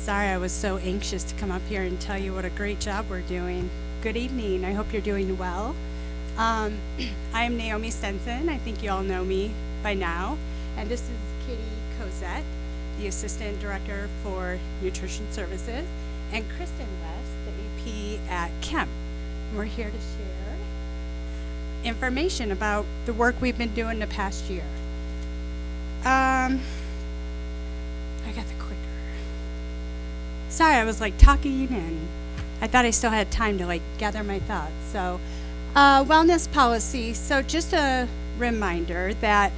Sorry, I was so anxious to come up here and tell you what a great job we're doing. Good evening. I hope you're doing well. I am Naomi Stenson. I think you all know me by now. And this is Katie Cosette, the Assistant Director for Nutrition Services, and Kristen West, the AP at Kemp. And we're here to share information about the work we've been doing the past year. I got the clicker. Sorry, I was talking and I thought I still had time to gather my thoughts. So, wellness policy. So just a reminder that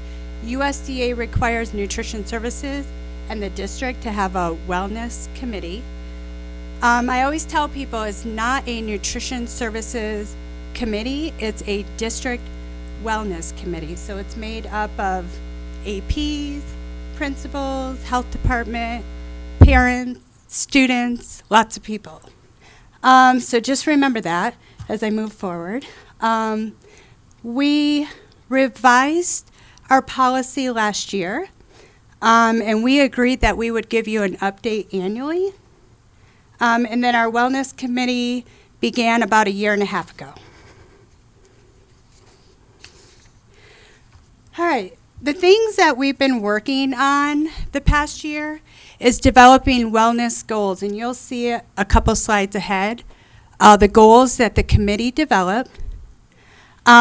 USDA requires nutrition services and the district to have a wellness committee. I always tell people it's not a nutrition services committee, it's a district wellness committee. So it's made up of APs, principals, health department, parents, students, lots of people. So just remember that as I move forward. We revised our policy last year, and we agreed that we would give you an update annually. And then our wellness committee began about a year and a half ago. All right, the things that we've been working on the past year is developing wellness goals, and you'll see a couple slides ahead. The goals that the committee developed.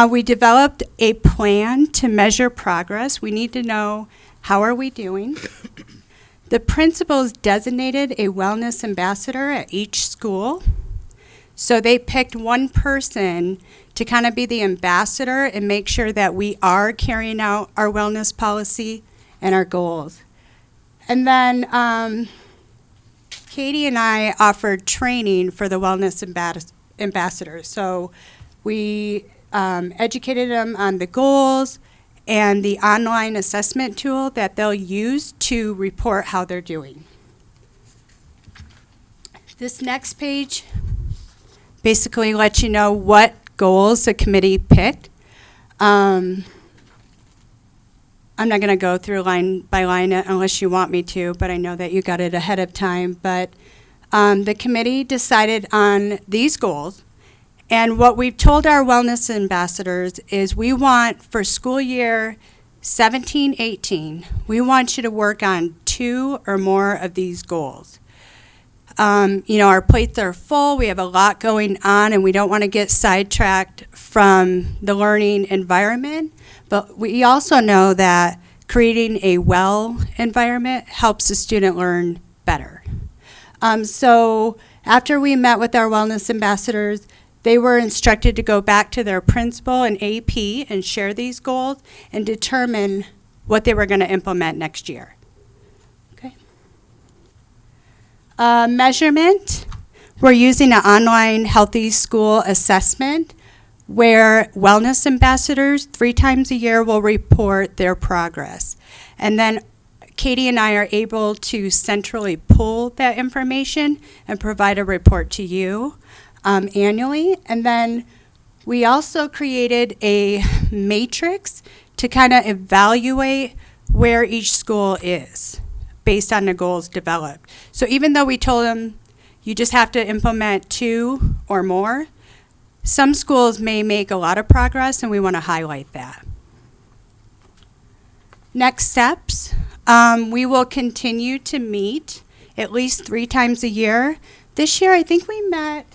We developed a plan to measure progress. We need to know how are we doing. The principals designated a wellness ambassador at each school. So they picked one person to kind of be the ambassador and make sure that we are carrying out our wellness policy and our goals. And then Katie and I offered training for the wellness ambassadors. So we educated them on the goals and the online assessment tool that they'll use to report how they're doing. This next page basically lets you know what goals the committee picked. I'm not going to go through line by line unless you want me to, but I know that you got it ahead of time. But the committee decided on these goals. And what we've told our wellness ambassadors is we want for school year 17-18, we want you to work on 2 or more of these goals. Our plates are full, we have a lot going on, and we don't want to get sidetracked from the learning environment. But we also know that creating a well environment helps the student learn better. So after we met with our wellness ambassadors, they were instructed to go back to their principal and AP and share these goals and determine what they were going to implement next year. Okay. Measurement. We're using an online healthy school assessment where wellness ambassadors 3 times a year will report their progress. And then Katie and I are able to centrally pull that information and provide a report to you annually. And then we also created a matrix to kind of evaluate where each school is based on the goals developed. So even though we told them you just have to implement 2 or more, some schools may make a lot of progress, and we want to highlight that. Next steps, we will continue to meet at least 3 times a year. This year, I think we met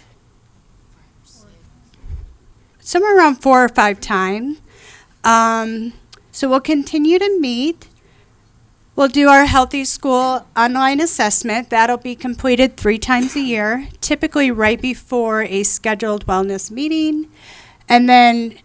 somewhere around 4 or 5 times. So we'll continue to meet. We'll do our Healthy School online assessment. That'll be completed 3 times a year, typically right before a scheduled wellness meeting. And then,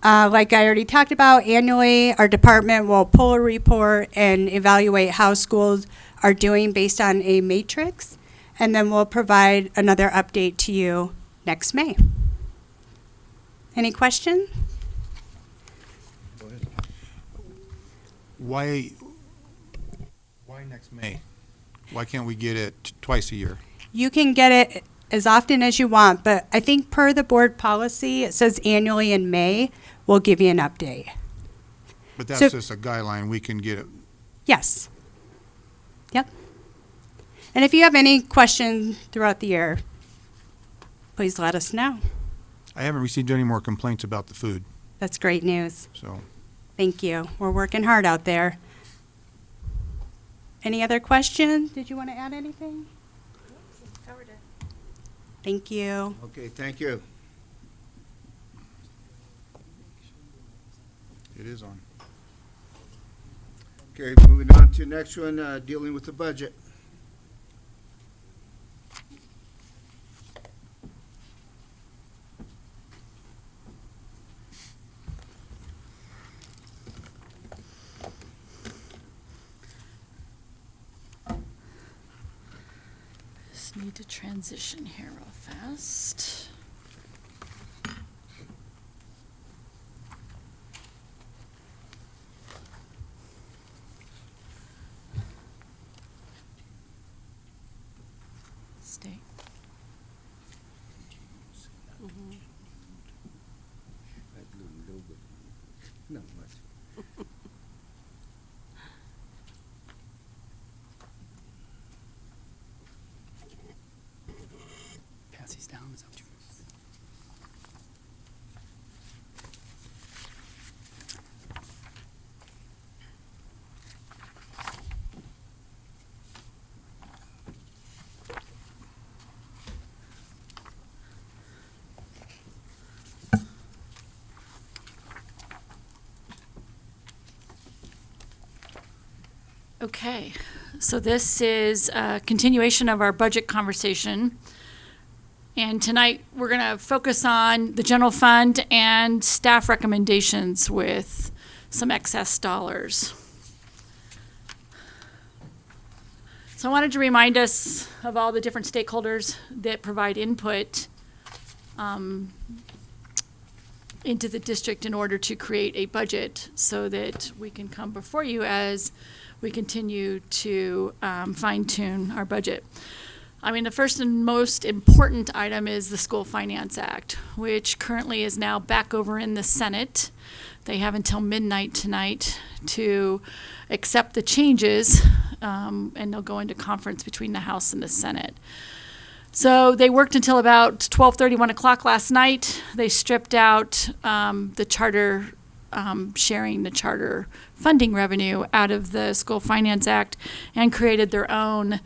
like I already talked about, annually our department will pull a report and evaluate how schools are doing based on a matrix. And then we'll provide another update to you next May. Any questions? Why next May? Why can't we get it twice a year? You can get it as often as you want, but I think per the board policy, it says annually in May, we'll give you an update. But that's So- just a guideline. We can get it. Yes. Yep. And if you have any questions throughout the year, please let us know. I haven't received any more complaints about the food, That's great news. so. Thank you. We're working hard out there. Any other questions? Did you want to add anything? Covered it. Thank you. Okay, thank you. It is on. Okay, moving on to next one, dealing with the budget. Just need to transition here real fast. Stay. Not much. Pass these down. Is that what you Okay, so this is a continuation of our budget conversation. And tonight, we're going to focus on the general fund and staff recommendations with some excess dollars. So I wanted to remind us of all the different stakeholders that provide input into the district in order to create a budget so that we can come before you as we continue to fine-tune our budget. I mean, the first and most important item is the School Finance Act, which currently is now back over in the Senate. They have until midnight tonight to accept the changes, and they'll go into conference between the House and the Senate. So they worked until about 12:30, 1 o'clock last night. They stripped out the charter, sharing the charter funding revenue out of the School Finance Act and created their own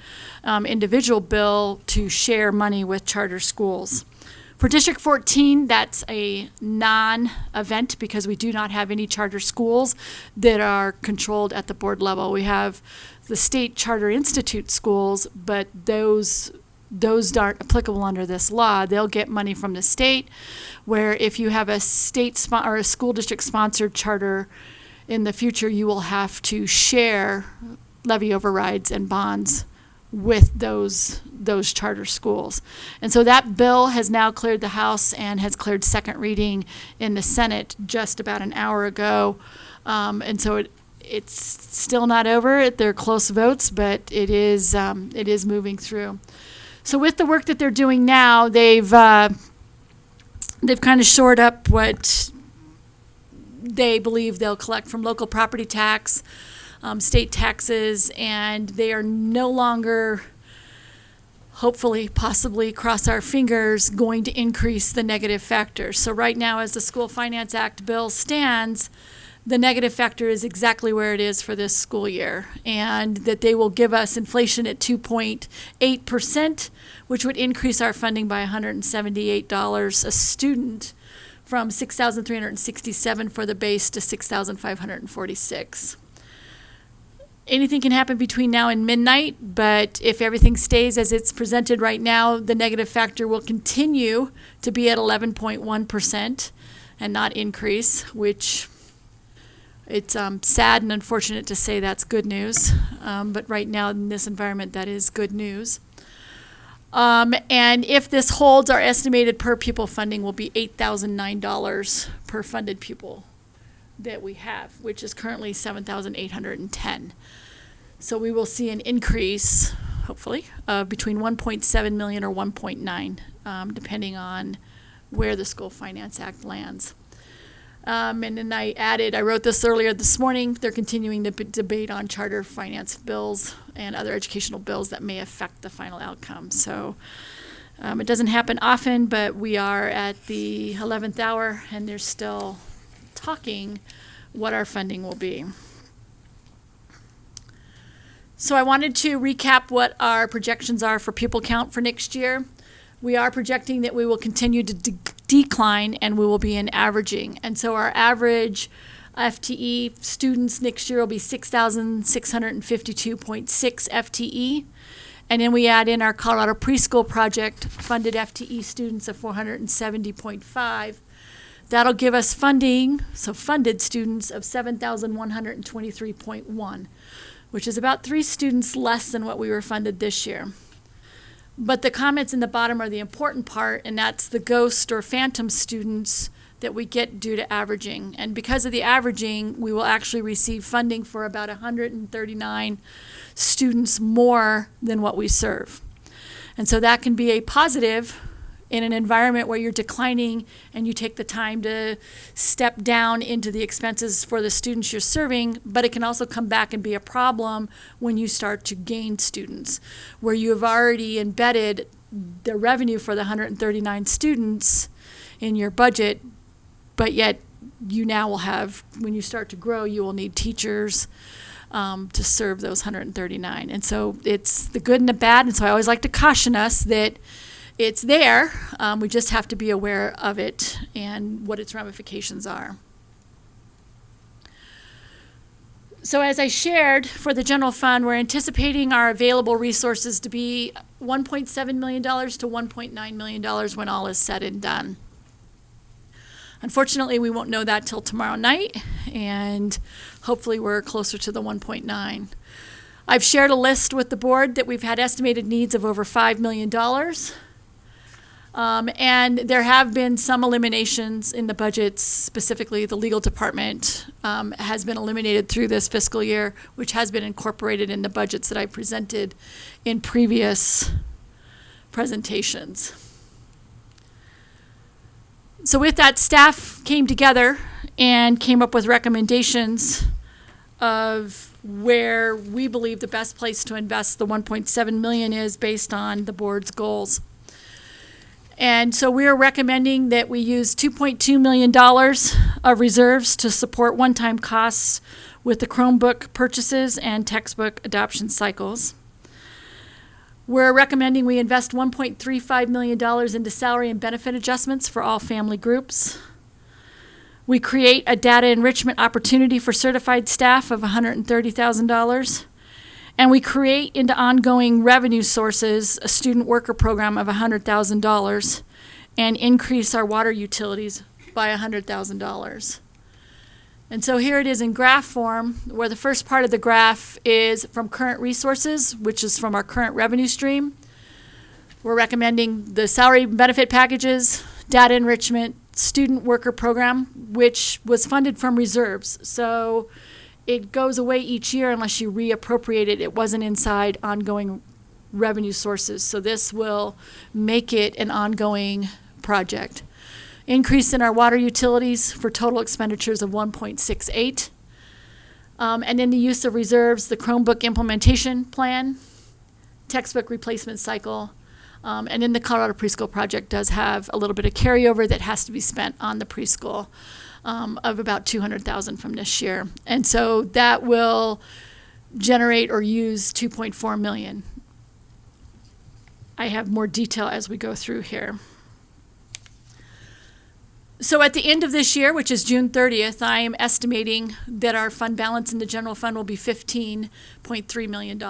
individual bill to share money with charter schools. For District 14, that's a non-event because we do not have any charter schools that are controlled at the board level. We have the state charter institute schools, but those aren't applicable under this law. They'll get money from the state, where if you have a state or a school district sponsored charter in the future, you will have to share levy overrides and bonds with those charter schools. And so that bill has now cleared the House and has cleared second reading in the Senate just about an hour ago. And so it's still not over. They're close votes, but it is moving through. So with the work that they're doing now, they've kind of shored up what they believe they'll collect from local property tax, state taxes, and they are no longer, hopefully, possibly, cross our fingers, going to increase the negative factors. So right now, as the School Finance Act bill stands, the negative factor is exactly where it is for this school year, and that they will give us inflation at 2.8%, which would increase our funding by $178 a student, from $6,367 for the base to $6,546. Anything can happen between now and midnight, but if everything stays as it's presented right now, the negative factor will continue to be at 11.1% and not increase, which it's sad and unfortunate to say that's good news, but right now in this environment, that is good news. And if this holds, our estimated per pupil funding will be $8,009 per funded pupil that we have, which is currently $7,810. So we will see an increase, hopefully, of between 1.7 million or 1.9, depending on where the School Finance Act lands. And then I wrote this earlier this morning, they're continuing the debate on charter finance bills and other educational bills that may affect the final outcome. So it doesn't happen often, but we are at the 11th hour and they're still talking what our funding will be. So I wanted to recap what our projections are for pupil count for next year. We are projecting that we will continue to decline and we will be in averaging. And so our average FTE students next year will be 6,652.6 FTE. And then we add in our Colorado Preschool Project funded FTE students of 470.5. That'll give us funding, so funded students of 7,123.1, which is about 3 students less than what we were funded this year. But the comments in the bottom are the important part, and that's the ghost or phantom students that we get due to averaging. And because of the averaging, we will actually receive funding for about 139 students more than what we serve. And so that can be a positive in an environment where you're declining and you take the time to step down into the expenses for the students you're serving, but it can also come back and be a problem when you start to gain students, where you have already embedded the revenue for the 139 students in your budget, but yet you now will have, when you start to grow, you will need teachers to serve those 139. And so it's the good and the bad, and so I always like to caution us that it's there. We just have to be aware of it and what its ramifications are. So as I shared, for the general fund, we're anticipating our available resources to be $1.7 million to $1.9 million when all is said and done. Unfortunately, we won't know that till tomorrow night, and hopefully we're closer to the 1.9. I've shared a list with the board that we've had estimated needs of over $5 million. And there have been some eliminations in the budgets, specifically the legal department has been eliminated through this fiscal year, which has been incorporated in the budgets that I presented in previous presentations. So with that, staff came together and came up with recommendations of where we believe the best place to invest the $1.7 million is based on the board's goals. And so we are recommending that we use $2.2 million of reserves to support one-time costs with the Chromebook purchases and textbook adoption cycles. We're recommending we invest $1.35 million into salary and benefit adjustments for all family groups. We create a data enrichment opportunity for certified staff of $130,000. And we create into ongoing revenue sources a student worker program of $100,000 and increase our water utilities by $100,000. And so here it is in graph form, where the first part of the graph is from current resources, which is from our current revenue stream. We're recommending the salary benefit packages, data enrichment, student worker program, which was funded from reserves. So it goes away each year unless you reappropriate it. It wasn't inside ongoing revenue sources. So this will make it an ongoing project. Increase in our water utilities for total expenditures of 1.68. And then the use of reserves, the Chromebook implementation plan, textbook replacement cycle, and then the Colorado Preschool Project does have a little bit of carryover that has to be spent on the preschool of about $200,000 from this year. And so that will generate or use $2.4 million. I have more detail as we go through here. So at the end of this year, which is June 30th, I am estimating that our fund balance in the general fund will be $15.3 million.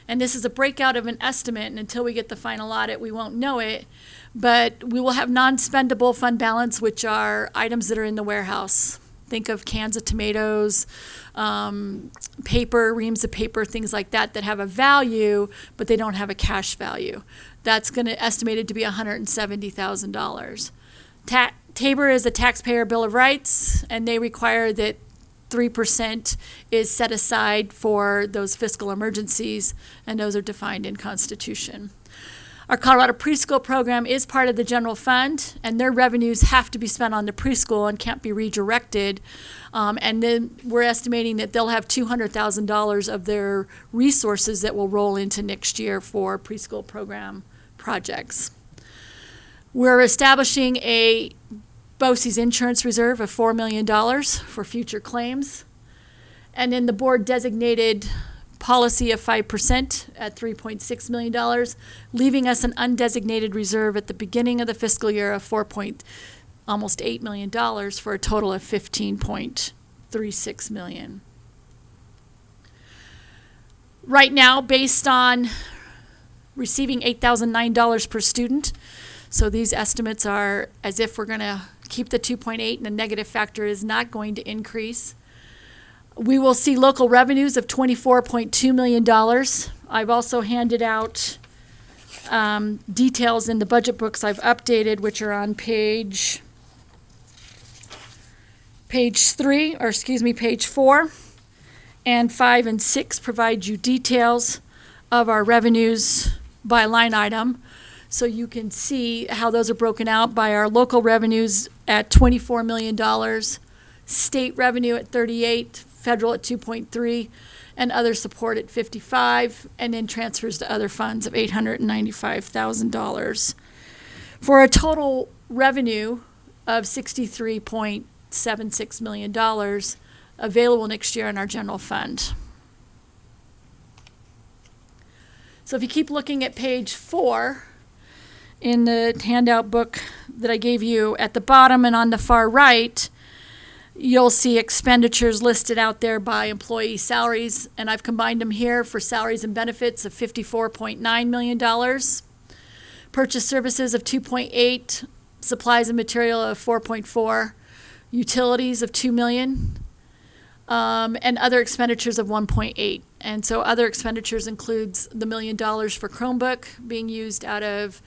And this is a breakout of an estimate, and until we get the final audit, we won't know it. But we will have non-spendable fund balance, which are items that are in the warehouse. Think of cans of tomatoes, paper, reams of paper, things like that that have a value, but they don't have a cash value. That's going to estimated to be $170,000. Tabor is a taxpayer bill of rights, and they require that 3% is set aside for those fiscal emergencies, and those are defined in Constitution. Our Colorado preschool program is part of the general fund, and their revenues have to be spent on the preschool and can't be redirected. And then we're estimating that they'll have $200,000 of their resources that will roll into next year for preschool program projects. We're establishing a BOCES insurance reserve of $4 million for future claims. And then the board designated policy of 5% at $3.6 million, leaving us an undesignated reserve at the beginning of the fiscal year of almost $8 million for a total of $15.36 million. Right now, based on receiving $8,009 per student, so these estimates are as if we're going to keep the 2.8 and the negative factor is not going to increase. We will see local revenues of $24.2 million. I've also handed out details in the budget books I've updated, which are on page 4, and 5 and 6 provide you details of our revenues by line item. So you can see how those are broken out by our local revenues at $24 million, state revenue at 38, federal at 2.3, and other support at 55, and then transfers to other funds of $895,000 for a total revenue of $63.76 million available next year in our general fund. So if you keep looking at page 4 in the handout book that I gave you, at the bottom and on the far right, you'll see expenditures listed out there by employee salaries, and I've combined them here for salaries and benefits of $54.9 million, purchase services of 2.8, supplies and material of 4.4, utilities of 2 million, and other expenditures of 1.8. And so other expenditures includes the $1 million for Chromebook being used out of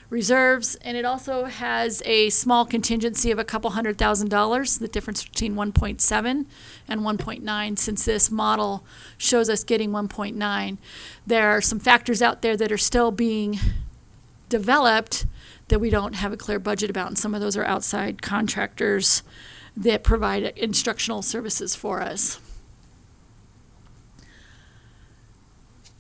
reserves, and it also has a small contingency of a couple $100,000, the difference between 1.7 and 1.9, since this model shows us getting 1.9. There are some factors out there that are still being developed that we don't have a clear budget about, and some of those are outside contractors that provide instructional services for us.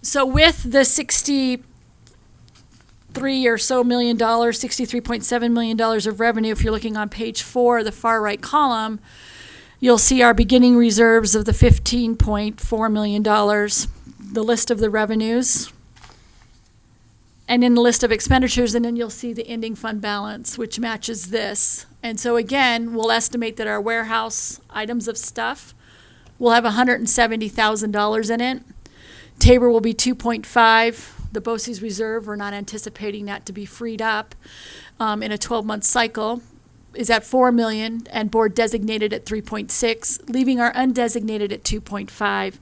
So with the $63.7 million of revenue, if you're looking on page 4, the far right column, you'll see our beginning reserves of the $15.4 million, the list of the revenues, and then the list of expenditures, and then you'll see the ending fund balance, which matches this. And so again, we'll estimate that our warehouse items of stuff will have $170,000 in it. Tabor will be 2.5. The BOCES reserve, we're not anticipating that to be freed up in a 12-month cycle, is at $4 million, and board designated at 3.6, leaving our undesignated at 2.5,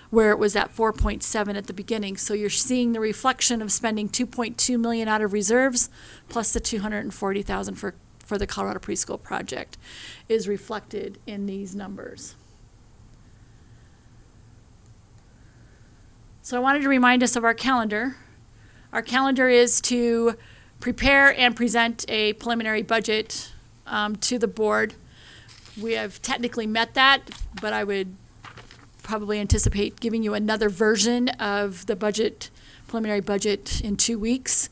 where it was at 4.7 at the beginning. So you're seeing the reflection of spending $2.2 million out of reserves plus the $240,000 for the Colorado Preschool Project is reflected in these numbers. So I wanted to remind us of our calendar. Our calendar is to prepare and present a preliminary budget to the board. We have technically met that, but I would probably anticipate giving you another version of the budget, preliminary budget, in 2 weeks.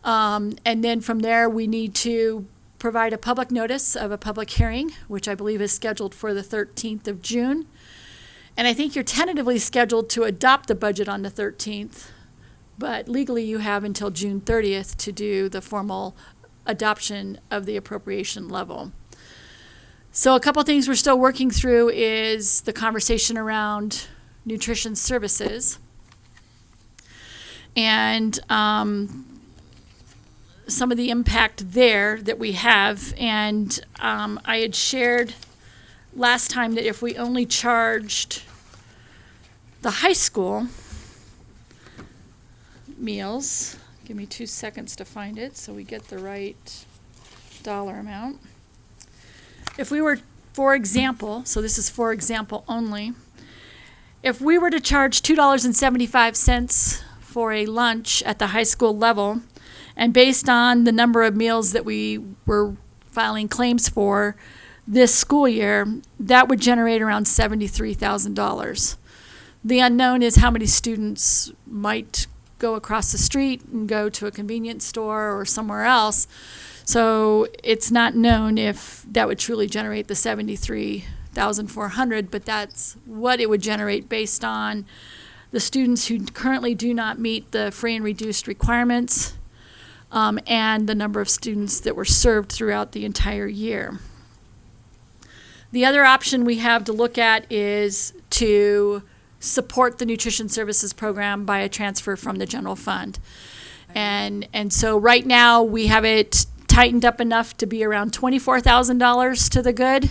And then from there, we need to provide a public notice of a public hearing, which I believe is scheduled for the 13th of June. And I think you're tentatively scheduled to adopt the budget on the 13th, but legally you have until June 30th to do the formal adoption of the appropriation level. So a couple things we're still working through is the conversation around nutrition services and some of the impact there that we have. And I had shared last time that if we only charged the high school meals, give me 2 seconds to find it so we get the right dollar amount. If we were, for example, so this is for example only, if we were to charge $2.75 for a lunch at the high school level, And based on the number of meals that we were filing claims for this school year, that would generate around $73,000. The unknown is how many students might go across the street and go to a convenience store or somewhere else. So it's not known if that would truly generate the 73,400, but that's what it would generate based on the students who currently do not meet the free and reduced requirements, and the number of students that were served throughout the entire year. The other option we have to look at is to support the nutrition services program by a transfer from the general fund. And so right now we have it tightened up enough to be around $24,000 to the good.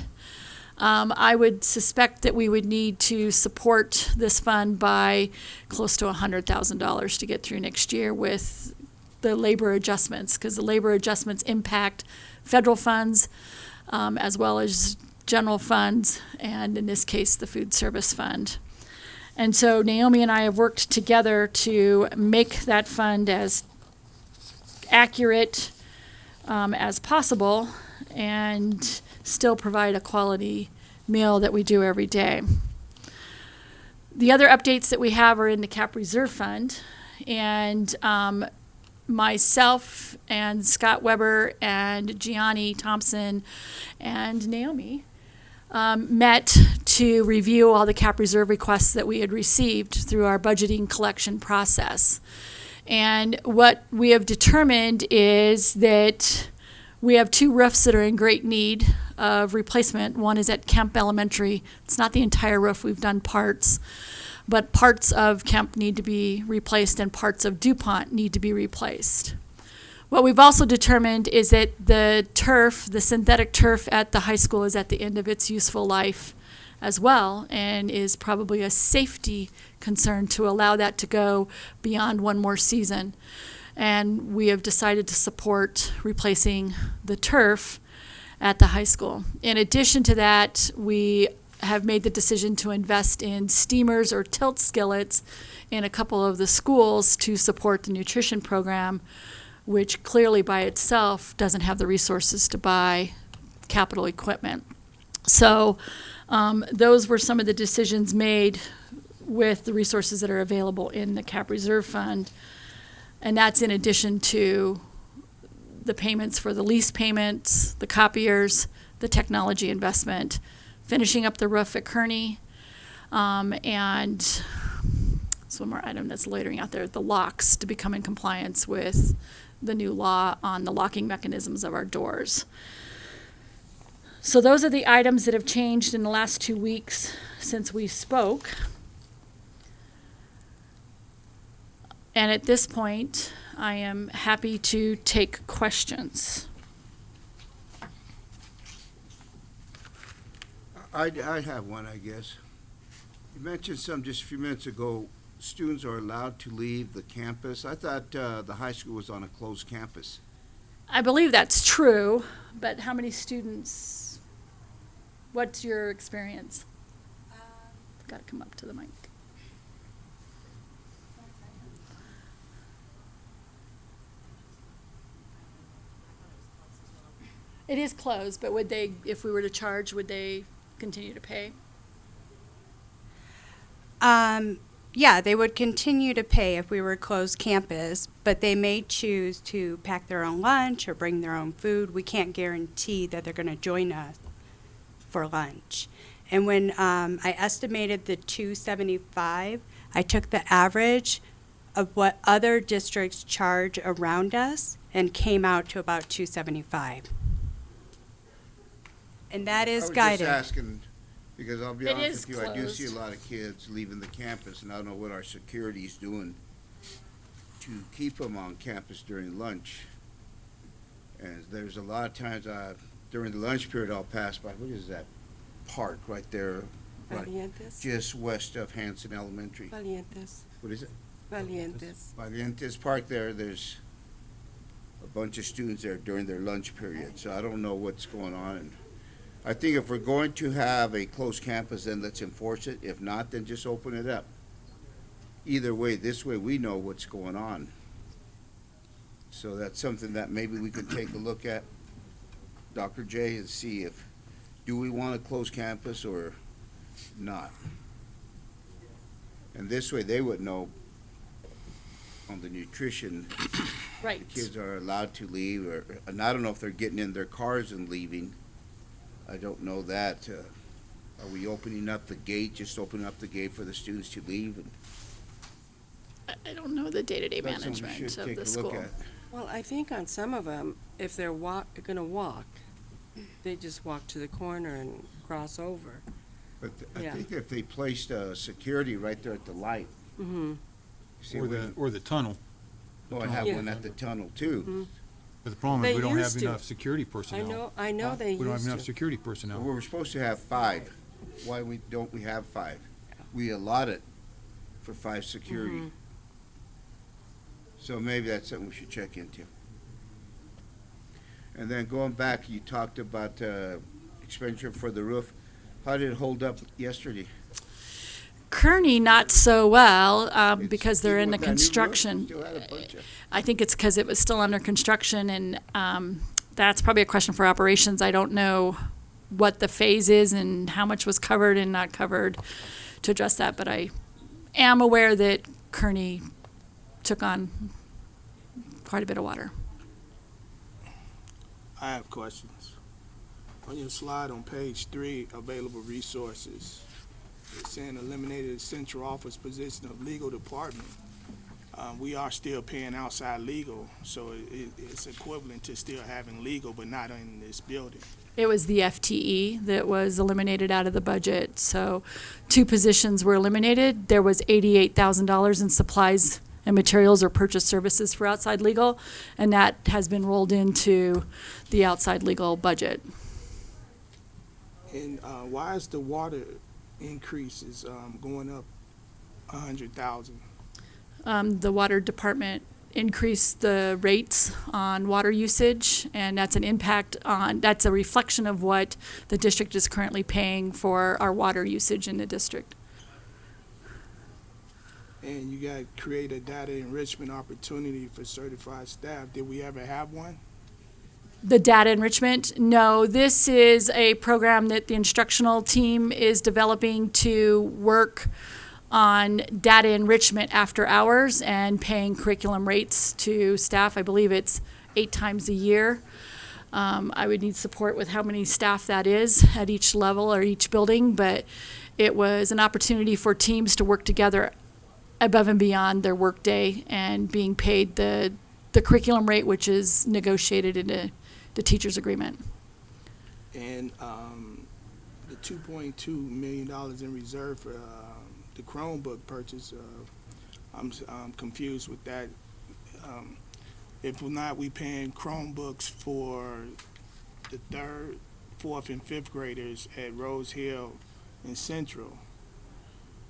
I would suspect that we would need to support this fund by close to $100,000 to get through next year with the labor adjustments, because the labor adjustments impact federal funds as well as general funds, and in this case, the food service fund. And so Naomi and I have worked together to make that fund as accurate as possible and still provide a quality meal that we do every day. The other updates that we have are in the cap reserve fund, and myself and Scott Weber and Gianni Thompson and Naomi met to review all the cap reserve requests that we had received through our budgeting collection process. And what we have determined is that we have two roofs that are in great need of replacement. One is at Kemp Elementary. It's not the entire roof, we've done parts, but parts of Kemp need to be replaced and parts of DuPont need to be replaced. What we've also determined is that the turf, the synthetic turf at the high school, is at the end of its useful life as well, and is probably a safety concern to allow that to go beyond one more season. And we have decided to support replacing the turf at the high school. In addition to that, we have made the decision to invest in steamers or tilt skillets in a couple of the schools to support the nutrition program, which clearly by itself doesn't have the resources to buy capital equipment. So those were some of the decisions made with the resources that are available in the cap reserve fund. And that's in addition to the payments for the lease payments, the copiers, the technology investment, finishing up the roof at Kearney, and so one more item that's loitering out there, the locks, to become in compliance with the new law on the locking mechanisms of our doors. So those are the items that have changed in the last 2 weeks since we spoke. And at this point, I am happy to take questions. I have one, I guess. You mentioned some just a few minutes ago, students are allowed to leave the campus. I thought the high school was on a closed campus. I believe that's true, but how many students, what's your experience? Got to come up to the mic. It is closed, but would they, if we were to charge, would they continue to pay? Yeah, they would continue to pay if we were closed campus, but they may choose to pack their own lunch or bring their own food. We can't guarantee that they're going to join us for lunch. And when I estimated the $275, I took the average of what other districts charge around us and came out to about $275. And that is guided. I was just asking, because I'll be It honest is with you, I do see a closed. lot of kids leaving the campus, and I don't know what our security's doing to keep them on campus during lunch. And there's a lot of times during the lunch period, I'll pass by, what is that park right there? Right, Valientes. just west of Hanson Elementary. Valientes. What is it? Valientes. Valientes Park there, there's a bunch of students there during their lunch period, so I don't know what's going on. And I think if we're going to have a closed campus, then let's enforce it. If not, then just open it up. Either way, this way we know what's going on. So that's something that maybe we could take a look at, Dr. J, and see if, do we want to close campus or not? And this way they would know on the nutrition, Right. the kids are allowed to leave, or, and I don't know if they're getting in their cars and leaving. I don't know that. Are we opening up the gate, just opening up the gate for the students to leave? And I don't know the day-to-day that's something we management should of take the a school. look at. Well, I think on some of them, if they're gonna walk, they just walk to the corner and cross over. But I Yeah. think if they placed security right there at the light, Mm-hmm. see, Or the tunnel. oh, I have Yeah. one at the tunnel too. Mhm. But the problem is They we don't have used to. enough security personnel. I know they We don't have used enough to. security Well, personnel. we're supposed to have 5. Why don't we have 5? We allotted for 5 security. Mhm. So maybe that's something we should check into. And then going back, you talked about expenditure for the roof. How did it hold up yesterday? Kearney, not so well, It's because they're in even the with that new roof, we construction. still had a bunch of- I think it's because it was still under construction, and that's probably a question for operations. I don't know what the phase is and how much was covered and not covered to address that, but I am aware that Kearney took on quite a bit of water. I have questions. On your slide on page 3, available resources, it's saying eliminated the central office position of legal department. We are still paying outside legal, so it's equivalent to still having legal, but not in this building. It was the FTE that was eliminated out of the budget, so 2 positions were eliminated. There was $88,000 in supplies and materials or purchase services for outside legal, and that has been rolled into the outside legal budget. And why is the water increases going up 100,000? The water department increased the rates on water usage, and that's that's a reflection of what the district is currently paying for our water usage in the district. And you got to create a data enrichment opportunity for certified staff. Did we ever have one? The data enrichment, no, this is a program that the instructional team is developing to work on data enrichment after hours and paying curriculum rates to staff. I believe it's 8 times a year. I would need support with how many staff that is at each level or each building, but it was an opportunity for teams to work together above and beyond their workday and being paid the curriculum rate, which is negotiated in the teacher's agreement. And the $2.2 million in reserve for the Chromebook purchase, I'm confused with that. If we're not, we paying Chromebooks for the 3rd, 4th, and 5th graders at Rose Hill and Central.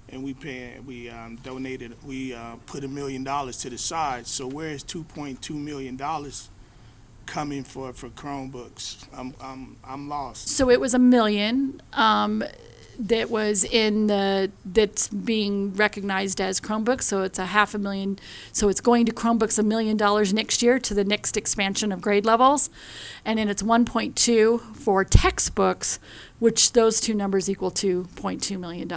And we donated, we put $1 million to the side. So where is $2.2 million coming for Chromebooks? I'm lost. So it was $1 million that was that's being recognized as Chromebooks. So it's $500,000. So it's going to Chromebooks $1 million next year to the next expansion of grade levels, and then it's 1.2 for textbooks, which those two numbers equal $2.2 million.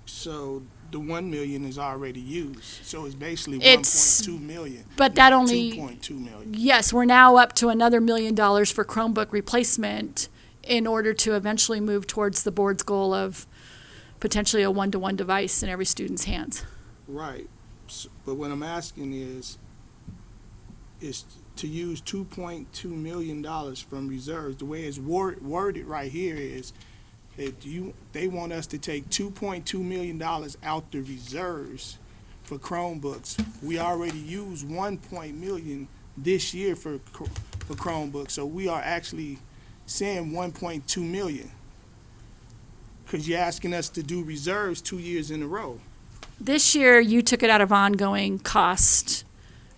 So the 1 million is already used. So it's basically It's- 1.2 million. But that only 2.2 million. Yes, we're now up to another $1 million for Chromebook replacement in order to eventually move towards the board's goal of potentially a one-to-one device in every student's hands. Right. But what I'm asking is to use $2.2 million from reserves. The way it's worded right here is that they want us to take $2.2 million out the reserves for Chromebooks. We already used $1 million this year for Chromebooks, so we are actually saying $1.2 million, because you're asking us to do reserves 2 years in a row. This year, you took it out of ongoing cost,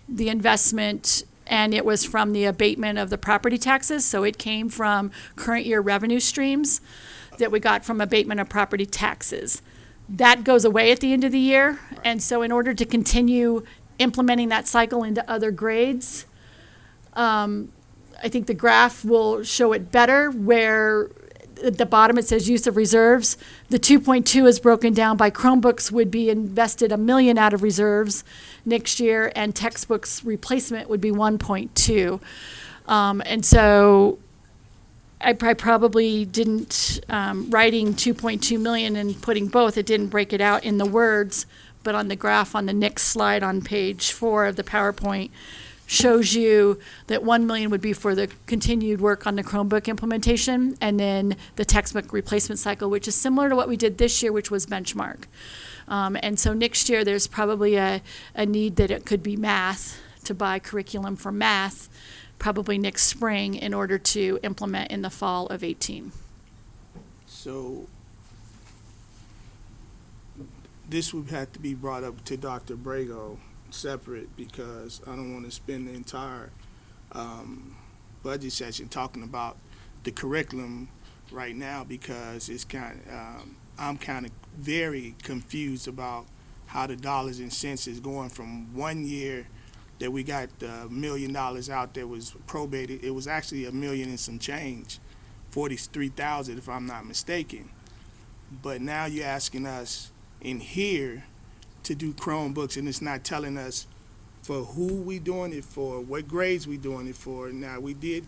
the investment, and it was from the abatement of the property taxes, so it came from current year revenue streams that we got from abatement of property taxes. That goes away at the end of the year, and so in order to continue implementing that cycle into other grades. I think the graph will show it better, where at the bottom it says use of reserves. The 2.2 is broken down by Chromebooks would be invested $1 million out of reserves next year, and textbooks replacement would be 1.2. And so I probably didn't, writing 2.2 million and putting both, it didn't break it out in the words, but on the graph on the next slide on page 4 of the PowerPoint shows you that 1 million would be for the continued work on the Chromebook implementation, and then the textbook replacement cycle, which is similar to what we did this year, which was benchmark. And so next year, there's probably a need that it could be math, to buy curriculum for math, probably next spring, in order to implement in the fall of 18. So this would have to be brought up to Dr. Brago separate, because I don't want to spend the entire budget session talking about the curriculum right now, because it's I'm kind of very confused about how the dollars and cents is going from 1 year that we got $1 million out that was probated. It was actually $1 million and some change, 43,000 if I'm not mistaken. But now you're asking us in here to do Chromebooks, and it's not telling us for who we doing it for, what grades we doing it for. Now we did,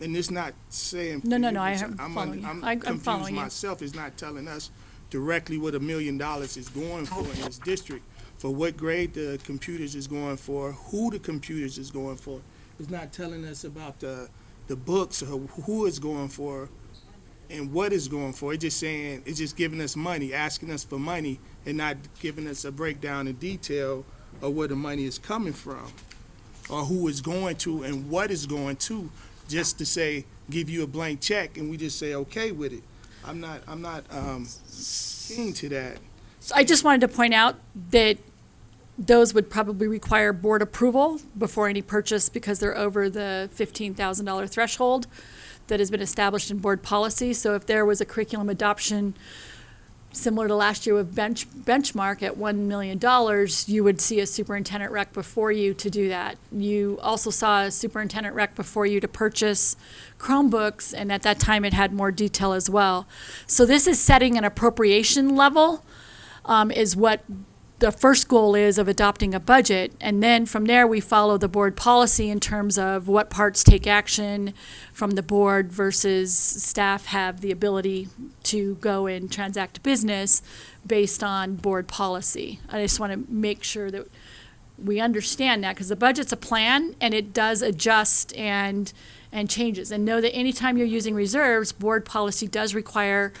and it's not saying. No, I'm following you. I'm I'm confused following you. myself. It's not telling us directly what $1 million is going for in this district, for what grade the computers is going for, who the computers is going for. It's not telling us about the books, or who it's going for, and what it's going for. It's just saying, it's just giving us money, asking us for money, and not giving us a breakdown in detail of where the money is coming from, or who it's going to and what it's going to, just to say, give you a blank check, and we just say okay with it. I'm not keen to that. So I just wanted to point out that those would probably require board approval before any purchase, because they're over the $15,000 threshold that has been established in board policy. So if there was a curriculum adoption similar to last year with benchmark at $1 million, you would see a superintendent rec before you to do that. You also saw a superintendent rec before you to purchase Chromebooks, and at that time it had more detail as well. So this is setting an appropriation level, is what the first goal is of adopting a budget, and then from there we follow the board policy in terms of what parts take action from the board versus staff have the ability to go and transact business based on board policy. I just want to make sure that we understand that, because the budget's a plan and it does adjust and changes. And know that anytime you're using reserves, board policy does require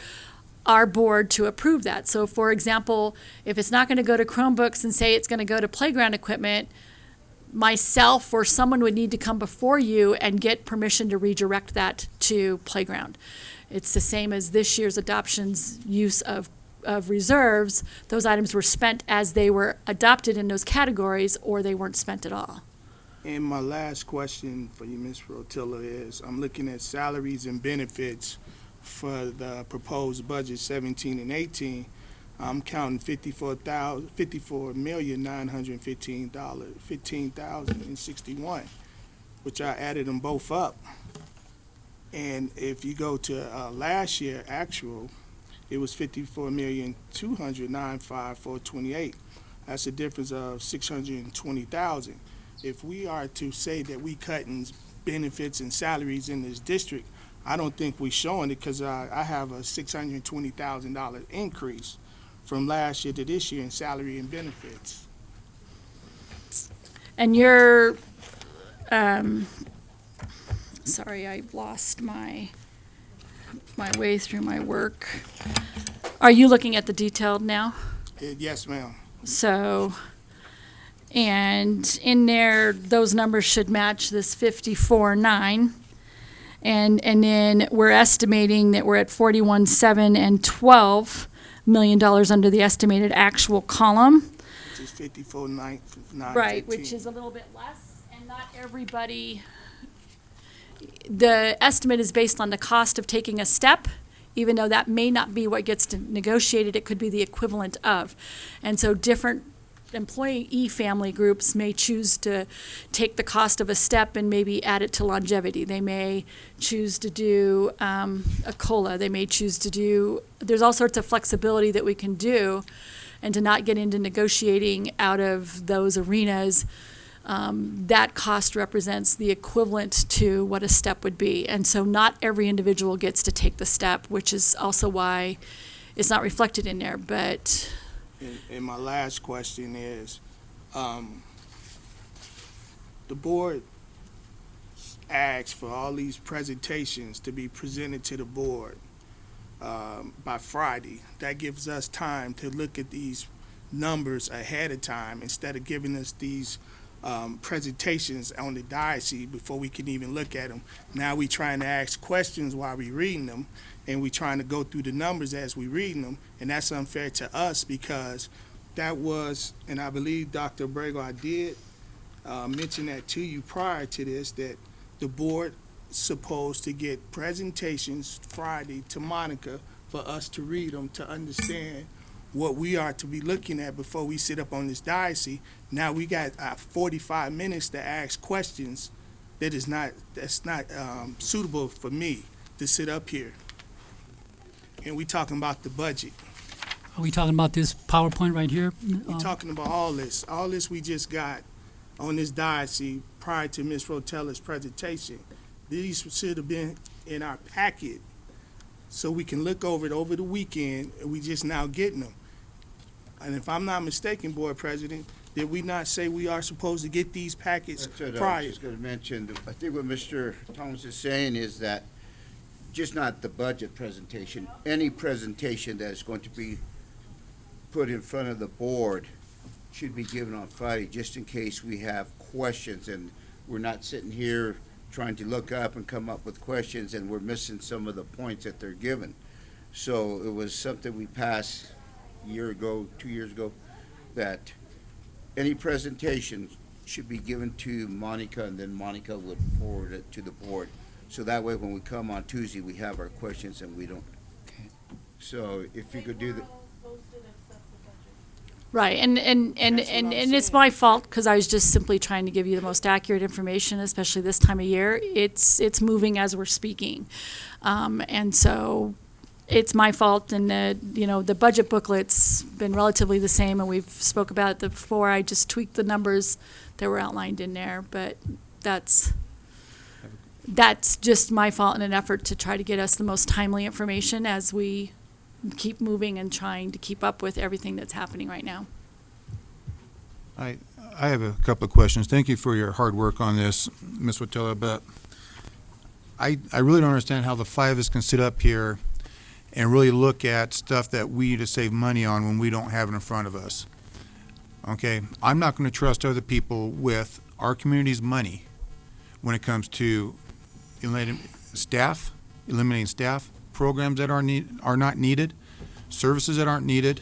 our board to approve that. So for example, if it's not going to go to Chromebooks and say it's going to go to playground equipment, myself or someone would need to come before you and get permission to redirect that to playground. It's the same as this year's adoption's use of reserves. Those items were spent as they were adopted in those categories, or they weren't spent at all. And my last question for you, Ms. Rotilla, is I'm looking at salaries and benefits for the proposed budget 17 and 18. I'm counting $54,915,061, which I added them both up. And if you go to last year actual, it was $54,209,428. That's a difference of $620,000. If we are to say that we cutting benefits and salaries in this district, I don't think we're showing it, because I have a $620,000 increase from last year to this year in salary and benefits. And you're, sorry, I've lost my way through my work. Are you looking at the detailed now? Yes, ma'am. So, and in there, those numbers should match this 54.9. And then we're estimating that we're at 41.7 and $12 million under the estimated actual column. Which is 54.9. Right, which is a little bit less, and not everybody, the estimate is based on the cost of taking a step. Even though that may not be what gets negotiated, it could be the equivalent of. And so different employee family groups may choose to take the cost of a step and maybe add it to longevity. They may choose to do a COLA. They may choose to do, there's all sorts of flexibility that we can do, and to not get into negotiating out of those arenas. That cost represents the equivalent to what a step would be. And so not every individual gets to take the step, which is also why it's not reflected in there. But And my last question is, the board asks for all these presentations to be presented to the board by Friday. That gives us time to look at these numbers ahead of time instead of giving us these presentations on the diocese before we can even look at them. Now we trying to ask questions while we reading them, and we trying to go through the numbers as we reading them, and that's unfair to us because that was, and I believe Dr. Abrego, I did mention that to you prior to this, that the board supposed to get presentations Friday to Monica for us to read them to understand what we are to be looking at before we sit up on this diocese. Now we got 45 minutes to ask questions that's not suitable for me to sit up here. And we talking about the budget. Are we talking about this PowerPoint right here? We talking about all this we just got on this diocese prior to Ms. Rotella's presentation. These should have been in our packet so we can look over it over the weekend, and we just now getting them. And if I'm not mistaken, Board President, did we not say we are supposed to get these packets That's what I prior? was just gonna mention. I think what Mr. Thomas is saying is that just not the budget presentation, any presentation that is going to be put in front of the board should be given on Friday, just in case we have questions and we're not sitting here trying to look up and come up with questions and we're missing some of the points that they're given. So it was something we passed a year ago, 2 years ago, that any presentation should be given to Monica, and then Monica would forward it to the board. So that way, when we come on Tuesday, we have our questions and we don't. Okay. So if you could do that. right, and it's my fault because I was just simply trying to give you the most accurate information, especially this time of year. It's moving as we're speaking, and so it's my fault. And the budget booklet's been relatively the same, and we've spoke about it before. I just tweaked the numbers that were outlined in there, but that's just my fault in an effort to try to get us the most timely information as we keep moving and trying to keep up with everything that's happening right now. I have a couple of questions. Thank you for your hard work on this, Ms. Watilla, but I really don't understand how the five of us can sit up here and really look at stuff that we need to save money on when we don't have it in front of us. Okay? I'm not going to trust other people with our community's money when it comes to eliminating staff, programs that are not needed, services that aren't needed.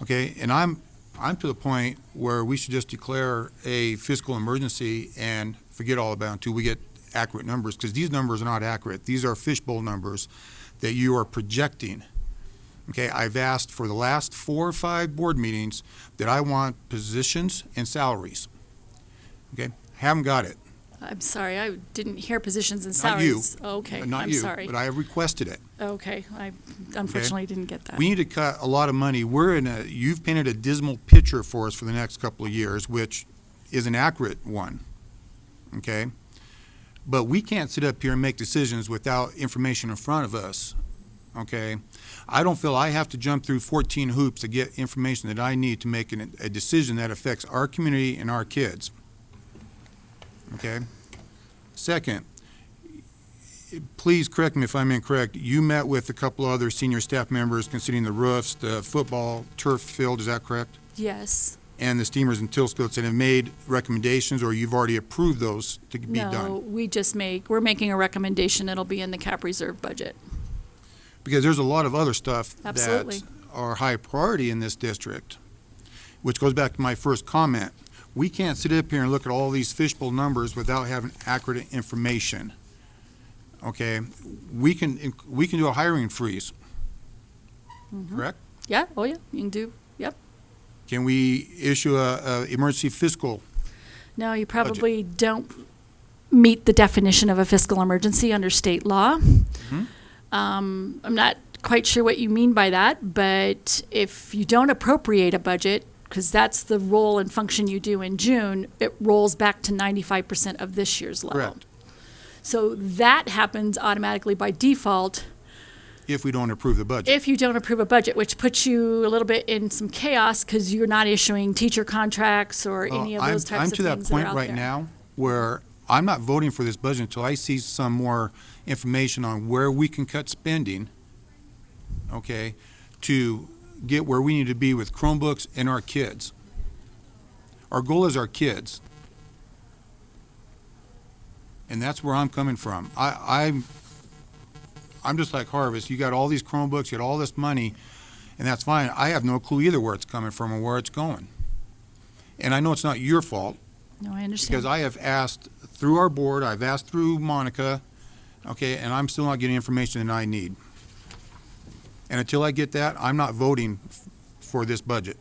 Okay? And I'm to the point where we should just declare a fiscal emergency and forget all about it until we get accurate numbers, because these numbers are not accurate. These are fishbowl numbers that you are projecting. Okay, I've asked for the last 4 or 5 board meetings that I want positions and salaries. Okay, haven't got it. I'm sorry, I didn't hear positions and Not you. salaries. Okay, Not I'm you, sorry. but I have requested it. Okay, I unfortunately didn't get that. We need to cut a lot of money. You've painted a dismal picture for us for the next couple of years, which is an accurate one. Okay? But we can't sit up here and make decisions without information in front of us. Okay? I don't feel I have to jump through 14 hoops to get information that I need to make a decision that affects our community and our kids. Okay? Second, please correct me if I'm incorrect. You met with a couple other senior staff members considering the roofs, the football turf field, is that correct? Yes. And the steamers and telescopes, and have made recommendations, or you've already approved those to be No, done? we're making a recommendation. It'll be in the cap reserve budget. Because there's a lot of other stuff Absolutely. that are high priority in this district, which goes back to my first comment. We can't sit up here and look at all these fishbowl numbers without having accurate information. Okay, we can do a hiring freeze, correct? Yeah, oh yeah, you can do, yep. Can we issue a emergency fiscal? No, you probably don't meet the definition of a fiscal emergency under state law. I'm not quite sure what you mean by that, but if you don't appropriate a budget, because that's the role and function you do in June, it rolls back to 95% of this year's level. Correct. So that happens automatically by default If we don't approve the budget. if you don't approve a budget, which puts you a little bit in some chaos because you're not issuing teacher contracts or any of those types I'm of to that things that are point out right there. now where I'm not voting for this budget until I see some more information on where we can cut spending, okay, to get where we need to be with Chromebooks and our kids. Our goal is our kids. And that's where I'm coming from. I'm just like Harvest. You got all these Chromebooks, you got all this money, and that's fine. I have no clue either where it's coming from or where it's going. And I know it's not your fault, No, I understand. because I have asked through our board, I've asked through Monica, okay, and I'm still not getting information that I need. And until I get that, I'm not voting for this budget.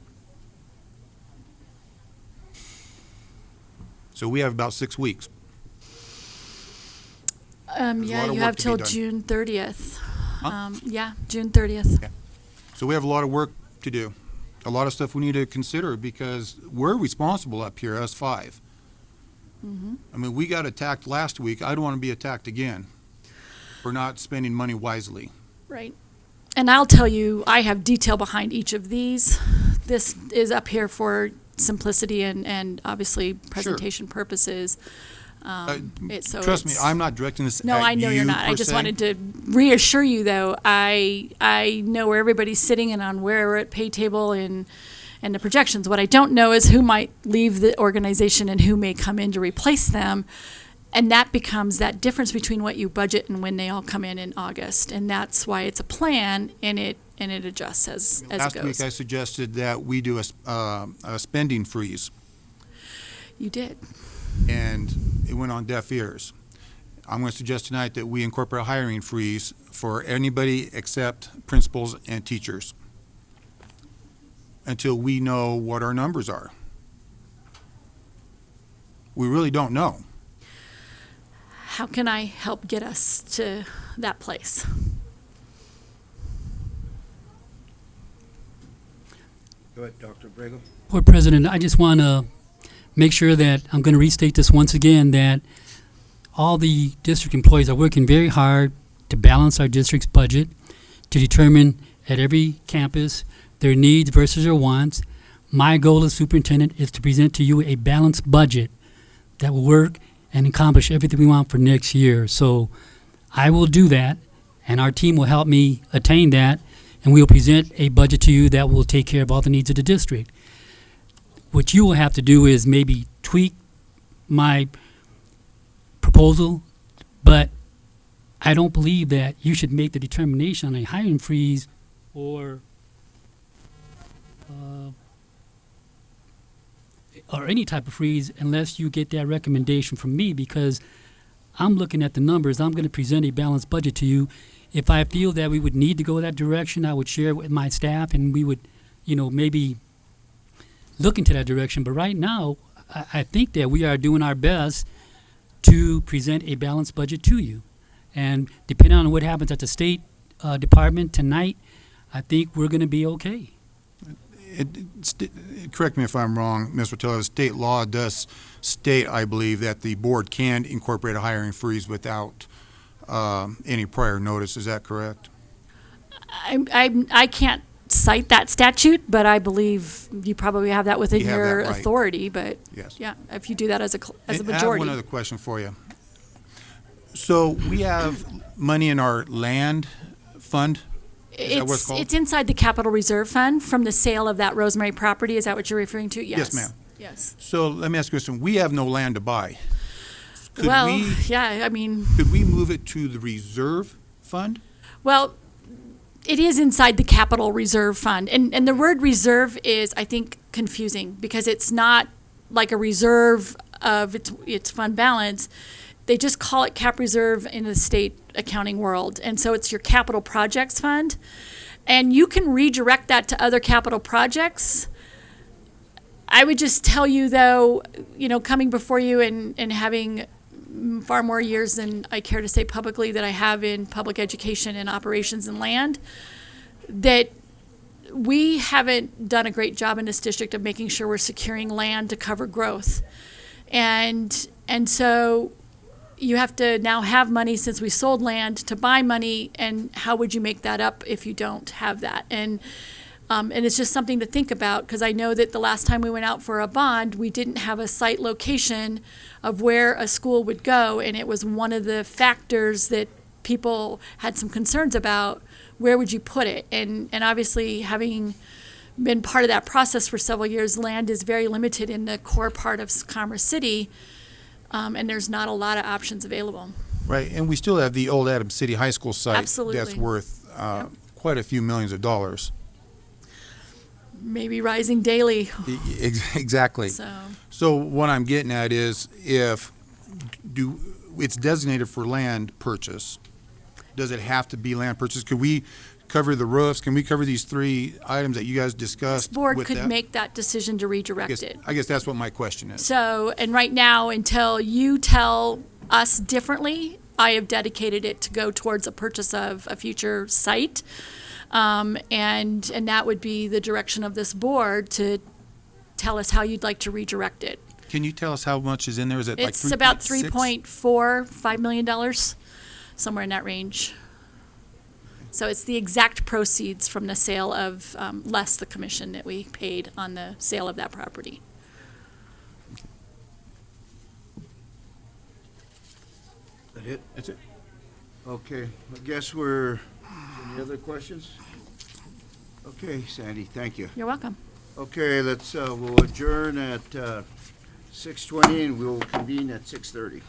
So we have about 6 weeks. There's a lot Yeah, of you work have to be till done. June 30th. Huh? Yeah, June 30th. So we have a lot of work to do, a lot of stuff we need to consider, because we're responsible up here, us five. I mean, we got attacked last week. I don't want to be attacked again for not spending money wisely. Right. And I'll tell you, I have detail behind each of these. This is up here for simplicity and obviously presentation purposes. Trust me, I'm not directing this at you No, I know you're not. I per just se. wanted to reassure you, though. I know where everybody's sitting and on where we're at pay table and the projections. What I don't know is who might leave the organization and who may come in to replace them. And that becomes that difference between what you budget and when they all come in August. And that's why it's a plan, and it adjusts as it Last goes. week I suggested that we do a spending freeze, You did. and it went on deaf ears. I'm going to suggest tonight that we incorporate a hiring freeze for anybody except principals and teachers until we know what our numbers are. We really don't know. How can I help get us to that place? Go ahead, Dr. Brago. Board President, I just want to make sure that, I'm going to restate this once again, that all the district employees are working very hard to balance our district's budget, to determine at every campus their needs versus their wants. My goal as superintendent is to present to you a balanced budget that will work and accomplish everything we want for next year. So I will do that, and our team will help me attain that, and we will present a budget to you that will take care of all the needs of the district. What you will have to do is maybe tweak my proposal, but I don't believe that you should make the determination on a hiring freeze or any type of freeze unless you get that recommendation from me, because I'm looking at the numbers. I'm going to present a balanced budget to you. If I feel that we would need to go that direction, I would share it with my staff, and we would, maybe look into that direction. But right now, I think that we are doing our best to present a balanced budget to you. And depending on what happens at the State Department tonight, I think we're going to be okay. Correct me if I'm wrong, Ms. Rotella, the state law does state, I believe, that the board can incorporate a hiring freeze without any prior notice. Is that correct? I can't cite that statute, but I believe you probably have that within You have your that right. authority. But Yes. yeah, if you do that as a And I majority. have one other question for you. So we have money in our land fund? Is that what it's called? It's inside the Capital Reserve Fund from the sale of that Rosemary property. Is that what you're referring to? Yes. ma'am. Yes. So let me ask you a question. We have no land to buy. Could Well, we, yeah, I mean, could we move it to the reserve fund? well, it is inside the Capital Reserve Fund. And the word reserve is, I think, confusing because it's not like a reserve of its fund balance. They just call it cap reserve in the state accounting world. And so it's your capital projects fund. And you can redirect that to other capital projects, I would just tell you, though, coming before you and having far more years than I care to say publicly that I have in public education and operations and land, that we haven't done a great job in this district of making sure we're securing land to cover growth. And so you have to now have money, since we sold land, to buy money, and how would you make that up if you don't have that? And it's just something to think about, because I know that the last time we went out for a bond, we didn't have a site location of where a school would go, and it was one of the factors that people had some concerns about. Where would you put it? And obviously, having been part of that process for several years, land is very limited in the core part of Commerce City, and there's not a lot of options available. Right, and we still have the old Adams City High School site. Absolutely. That's worth quite a few millions of dollars. Maybe rising daily. Exactly. So So what I'm getting at is, it's designated for land purchase. Does it have to be land purchase? Could we cover the roofs? Can we cover these 3 items that you guys this discussed? board with could that? make that decision to redirect it. I guess that's what my question is. So, and right now, until you tell us differently, I have dedicated it to go towards a purchase of a future site. And that would be the direction of this board, to tell us how you'd like to redirect it. Can you tell us how much is in there? Is it like It's about $3.6? $3.45 million, somewhere in that range. So it's the exact proceeds from the sale of, less the commission that we paid on the sale of that property. That it? That's it. Okay, I guess any other questions? Okay, Sandy, thank you. You're welcome. Okay, we'll adjourn at 6:20 and we'll convene at 6:30.